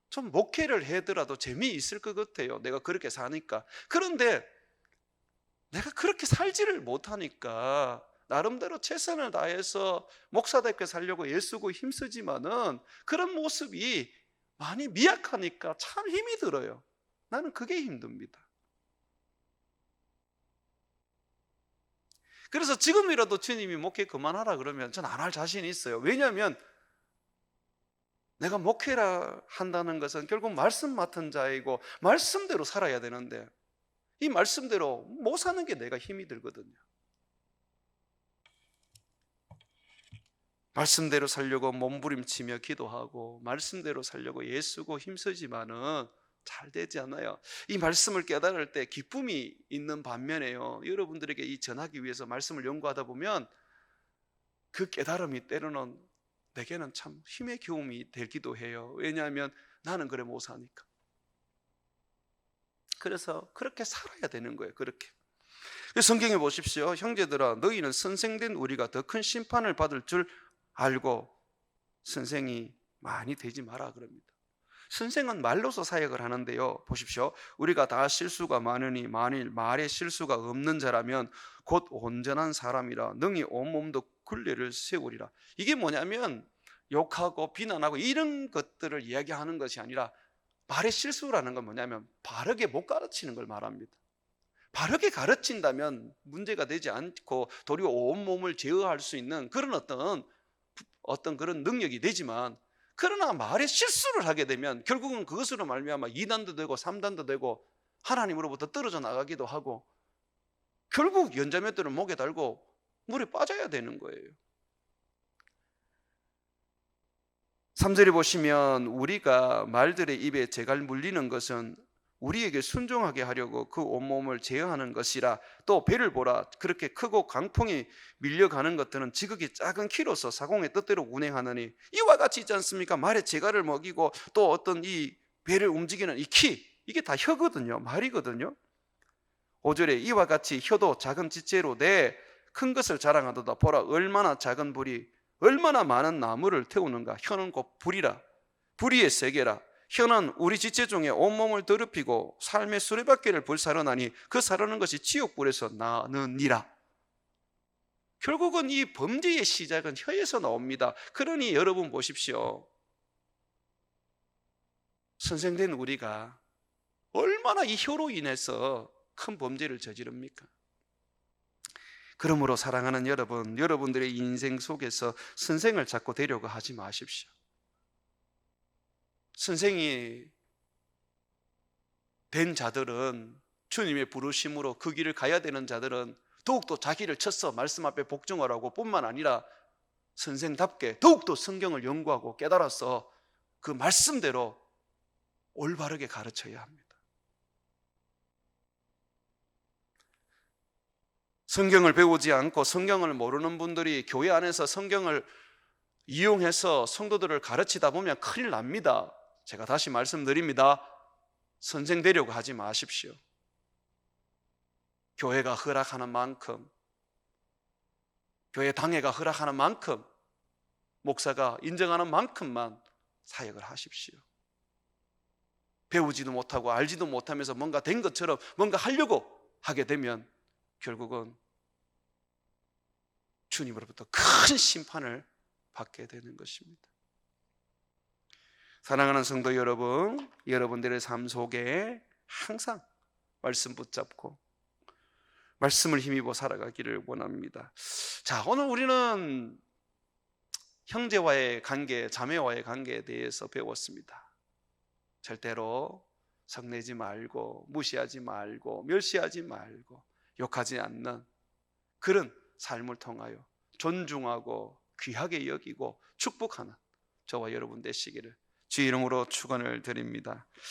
좀 목회를 해더라도 재미있을 것 같아요. 내가 그렇게 사니까. 그런데 내가 그렇게 살지를 못하니까 나름대로 최선을 다해서 목사답게 살려고 애쓰고 힘쓰지만은 그런 모습이 많이 미약하니까 참 힘이 들어요. 나는 그게 힘듭니다. 그래서 지금이라도 주님이 목회 그만하라 그러면 전 안 할 자신이 있어요. 왜냐하면 내가 목회라 한다는 것은 결국 말씀 맡은 자이고 말씀대로 살아야 되는데 이 말씀대로 못 사는 게 내가 힘이 들거든요. 말씀대로 살려고 몸부림치며 기도하고 말씀대로 살려고 애쓰고 힘쓰지만은 잘 되지 않아요. 이 말씀을 깨달을 때 기쁨이 있는 반면에요, 여러분들에게 이 전하기 위해서 말씀을 연구하다 보면 그 깨달음이 때로는 내게는 참 힘의 교움이 되기도 해요. 왜냐하면 나는 그래 못 사니까. 그래서 그렇게 살아야 되는 거예요. 그렇게. 성경에 보십시오. 형제들아, 너희는 선생된 우리가 더 큰 심판을 받을 줄 알고 선생이 많이 되지 마라 그럽니다. 선생은 말로서 사역을 하는데요, 보십시오. 우리가 다 실수가 많으니 만일 말에 실수가 없는 자라면 곧 온전한 사람이라 능히 온몸도 굴레를 세우리라. 이게 뭐냐면 욕하고 비난하고 이런 것들을 이야기하는 것이 아니라 말의 실수라는 건 뭐냐면 바르게 못 가르치는 걸 말합니다. 바르게 가르친다면 문제가 되지 않고 도리어 온몸을 제어할 수 있는 그런 어떤 그런 능력이 되지만, 그러나 말에 실수를 하게 되면 결국은 그것으로 말미암아 2단도 되고 3단도 되고 하나님으로부터 떨어져 나가기도 하고 결국 연자맷돌을 목에 달고 물에 빠져야 되는 거예요. 3절에 보시면 우리가 말들의 입에 재갈 물리는 것은 우리에게 순종하게 하려고 그 온몸을 제어하는 것이라. 또 배를 보라. 그렇게 크고 강풍이 밀려가는 것들은 지극히 작은 키로서 사공의 뜻대로 운행하느니 이와 같이 있지 않습니까? 말에 재갈을 먹이고 또 어떤 이 배를 움직이는 이 키, 이게 다 혀거든요. 말이거든요. 5절에 이와 같이 혀도 작은 지체로 내 큰 것을 자랑하도다. 보라, 얼마나 작은 불이 얼마나 많은 나무를 태우는가. 혀는 곧 불이라. 불의의 세계라. 혀는 우리 지체 중에 온몸을 더럽히고 삶의 수레바퀴를 불사르나니 그 사르는 것이 지옥불에서 나느니라. 결국은 이 범죄의 시작은 혀에서 나옵니다. 그러니 여러분 보십시오. 선생된 우리가 얼마나 이 혀로 인해서 큰 범죄를 저지릅니까? 그러므로 사랑하는 여러분, 여러분들의 인생 속에서 선생을 찾고 되려고 하지 마십시오. 선생이 된 자들은, 주님의 부르심으로 그 길을 가야 되는 자들은 더욱더 자기를 쳐서 말씀 앞에 복종하라고 뿐만 아니라 선생답게 더욱더 성경을 연구하고 깨달아서 그 말씀대로 올바르게 가르쳐야 합니다. 성경을 배우지 않고 성경을 모르는 분들이 교회 안에서 성경을 이용해서 성도들을 가르치다 보면 큰일 납니다. 제가 다시 말씀드립니다. 선생 되려고 하지 마십시오. 교회가 허락하는 만큼, 교회 당회가 허락하는 만큼, 목사가 인정하는 만큼만 사역을 하십시오. 배우지도 못하고 알지도 못하면서 뭔가 된 것처럼 뭔가 하려고 하게 되면 결국은 주님으로부터 큰 심판을 받게 되는 것입니다. 사랑하는 성도 여러분, 여러분들의 삶 속에 항상 말씀 붙잡고 말씀을 힘입어 살아가기를 원합니다. 자, 오늘 우리는 형제와의 관계, 자매와의 관계에 대해서 배웠습니다. 절대로 성내지 말고, 무시하지 말고, 멸시하지 말고, 욕하지 않는 그런 삶을 통하여 존중하고 귀하게 여기고 축복하는 저와 여러분 되시기를 주의 이름으로 축원을 드립니다.